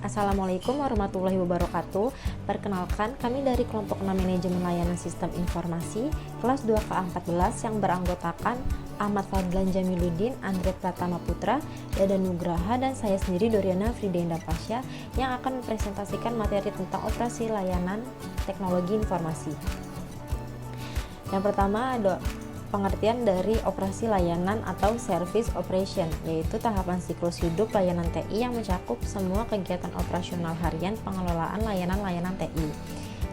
Assalamualaikum warahmatullahi wabarakatuh. Perkenalkan, kami dari kelompok 6 Manajemen Layanan Sistem Informasi kelas 2K14 yang beranggotakan Ahmad Fadlan Jamiluddin, Andre Pratama Putra, Dada Nugraha, dan saya sendiri Doriana Fridainda Pasya yang akan mempresentasikan materi tentang operasi layanan teknologi informasi. Yang pertama ada pengertian dari operasi layanan atau service operation, yaitu tahapan siklus hidup layanan TI yang mencakup semua kegiatan operasional harian pengelolaan layanan-layanan TI.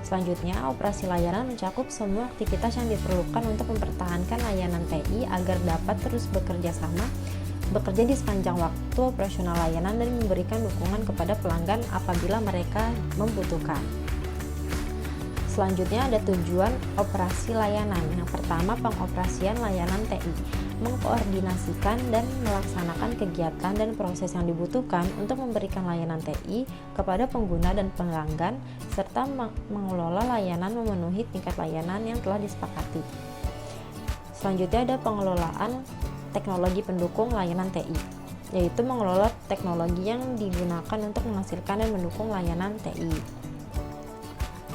Selanjutnya, operasi layanan mencakup semua aktivitas yang diperlukan untuk mempertahankan layanan TI agar dapat terus bekerja di sepanjang waktu operasional layanan dan memberikan dukungan kepada pelanggan apabila mereka membutuhkan. Selanjutnya ada tujuan operasi layanan. Yang pertama, pengoperasian layanan TI, mengkoordinasikan dan melaksanakan kegiatan dan proses yang dibutuhkan untuk memberikan layanan TI kepada pengguna dan pelanggan, serta mengelola layanan memenuhi tingkat layanan yang telah disepakati. Selanjutnya ada pengelolaan teknologi pendukung layanan TI, yaitu mengelola teknologi yang digunakan untuk menghasilkan dan mendukung layanan TI.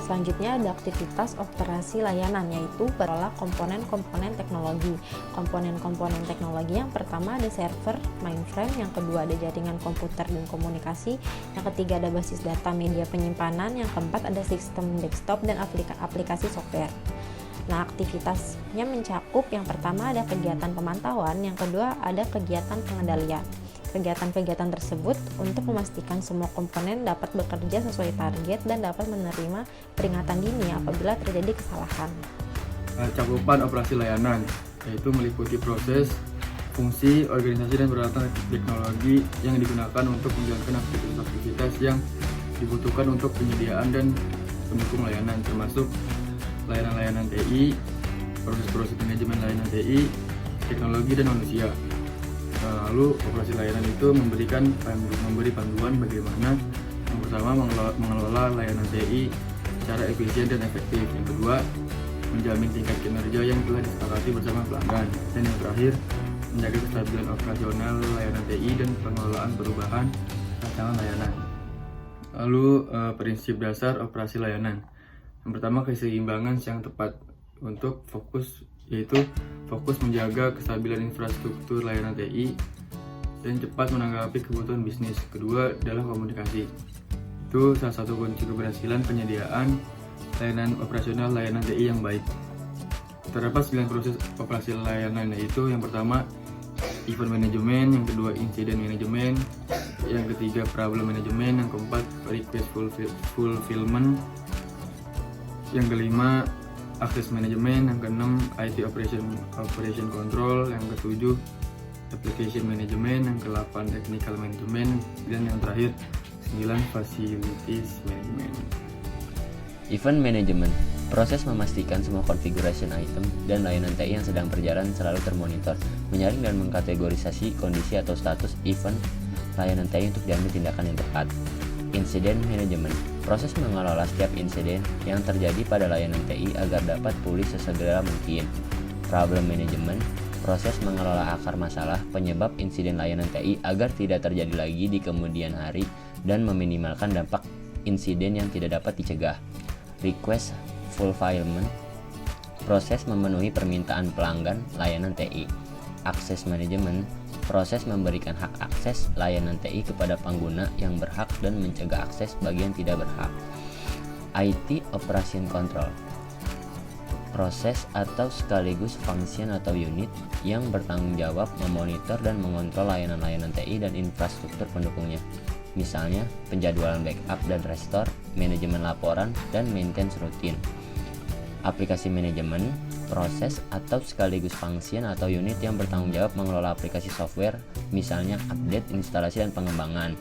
Selanjutnya ada aktivitas operasi layanan, yaitu mengelola komponen-komponen teknologi. Komponen-komponen teknologi yang pertama ada server, mainframe, yang kedua ada jaringan komputer dan komunikasi, yang ketiga ada basis data media penyimpanan, yang keempat ada sistem desktop dan aplikasi software. Nah, aktivitasnya mencakup yang pertama ada kegiatan pemantauan, yang kedua ada kegiatan pengendalian. Kegiatan-kegiatan tersebut untuk memastikan semua komponen dapat bekerja sesuai target dan dapat menerima peringatan dini apabila terjadi kesalahan. Cakupan operasi layanan yaitu meliputi proses, fungsi, organisasi, dan peralatan teknologi yang digunakan untuk menjalankan aktivitas-aktivitas yang dibutuhkan untuk penyediaan dan pendukung layanan, termasuk layanan-layanan TI, proses-proses manajemen layanan TI, teknologi, dan manusia. Lalu operasi layanan itu memberi panduan bagaimana yang pertama mengelola layanan TI secara efisien dan efektif, yang kedua menjamin tingkat kinerja yang telah disepakati bersama pelanggan, dan yang terakhir menjaga kestabilan operasional layanan TI dan pengelolaan perubahan rancangan layanan. Lalu prinsip dasar operasi layanan. Yang pertama, keseimbangan yang tepat untuk yaitu fokus menjaga kestabilan infrastruktur layanan TI dan cepat menanggapi kebutuhan bisnis. Kedua adalah komunikasi. Itu salah satu kunci keberhasilan penyediaan layanan operasional layanan TI yang baik. Terdapat 9 proses operasi layanan, yaitu yang pertama event management, yang kedua incident management, yang ketiga problem management, yang keempat request fulfillment, yang kelima access management, yang keenam IT operation control, yang ketujuh application management, yang ke-8 technical management, dan yang terakhir 9 facilities management. Event management, proses memastikan semua configuration item dan layanan TI yang sedang berjalan selalu termonitor, menyaring dan mengkategorisasi kondisi atau status event layanan TI untuk diambil tindakan yang tepat. Incident management, proses mengelola setiap insiden yang terjadi pada layanan TI agar dapat pulih sesegera mungkin. Problem management, proses mengelola akar masalah penyebab insiden layanan TI agar tidak terjadi lagi di kemudian hari dan meminimalkan dampak insiden yang tidak dapat dicegah. Request fulfillment, proses memenuhi permintaan pelanggan layanan TI. Access management, proses memberikan hak akses layanan TI kepada pengguna yang berhak dan mencegah akses bagi yang tidak berhak. IT Operation Control, proses atau sekaligus function atau unit yang bertanggung jawab memonitor dan mengontrol layanan-layanan TI dan infrastruktur pendukungnya. Misalnya, penjadwalan backup dan restore, manajemen laporan, dan maintenance rutin. Aplikasi manajemen, proses atau sekaligus function atau unit yang bertanggung jawab mengelola aplikasi software, misalnya update, instalasi, dan pengembangan.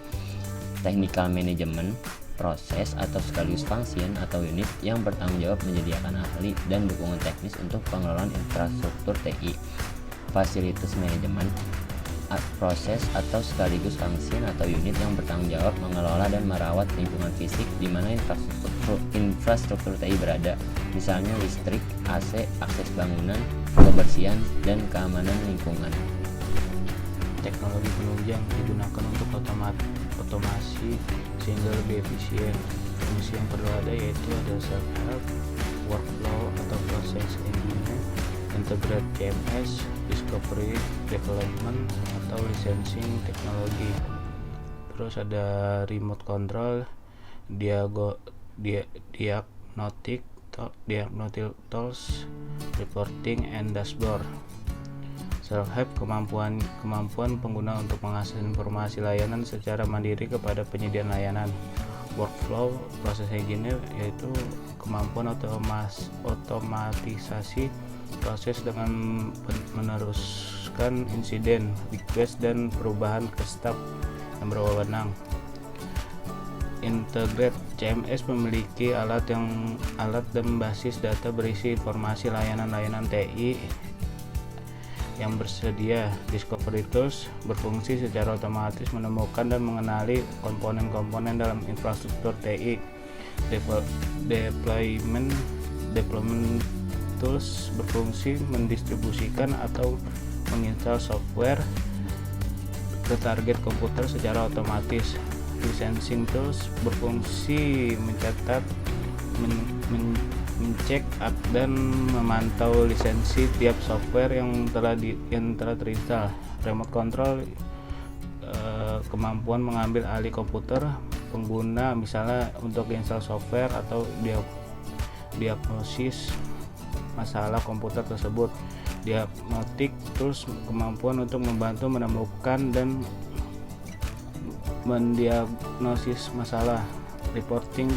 Technical management, proses atau sekaligus function atau unit yang bertanggung jawab menyediakan ahli dan dukungan teknis untuk pengelolaan infrastruktur TI. Facilities management, proses atau sekaligus function atau unit yang bertanggung jawab mengelola dan merawat lingkungan fisik di mana infrastruktur TI berada, misalnya listrik, AC, akses bangunan, kebersihan, dan keamanan lingkungan. teknologi penunjang digunakan untuk otomasi sehingga lebih efisien. Fungsi yang perlu ada yaitu ada self-help, workflow atau process engineer, integrate CMS, discovery, development atau licensing teknologi. Terus ada remote control, diagnostic tools, reporting and dashboard. Self-help kemampuan pengguna untuk mengakses informasi layanan secara mandiri kepada penyedia layanan. Workflow proses engineer yaitu kemampuan otomatisasi proses dengan meneruskan insiden, request dan perubahan ke staf yang berwenang. Integrate CMS memiliki alat dan basis data berisi informasi layanan TI yang bersedia. Discovery Tools berfungsi secara otomatis menemukan dan mengenali komponen-komponen dalam infrastruktur TI. Deployment Tools berfungsi mendistribusikan atau menginstal software ke target komputer secara otomatis. Licensing Tools berfungsi mencatat, mencek dan memantau lisensi tiap software yang telah terinstall. Remote Control kemampuan mengambil alih komputer pengguna, misalnya untuk install software atau diagnosis masalah komputer tersebut. Diagnostic Tools kemampuan untuk membantu menemukan dan mendiagnosis masalah. Reporting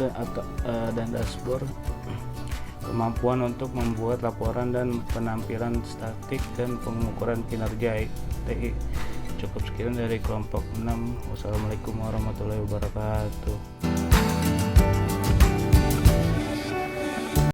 dan dashboard kemampuan untuk membuat laporan dan penampilan statistik dan pengukuran kinerja TI. Cukup sekian dari kelompok 6. Wassalamualaikum warahmatullahi wabarakatuh.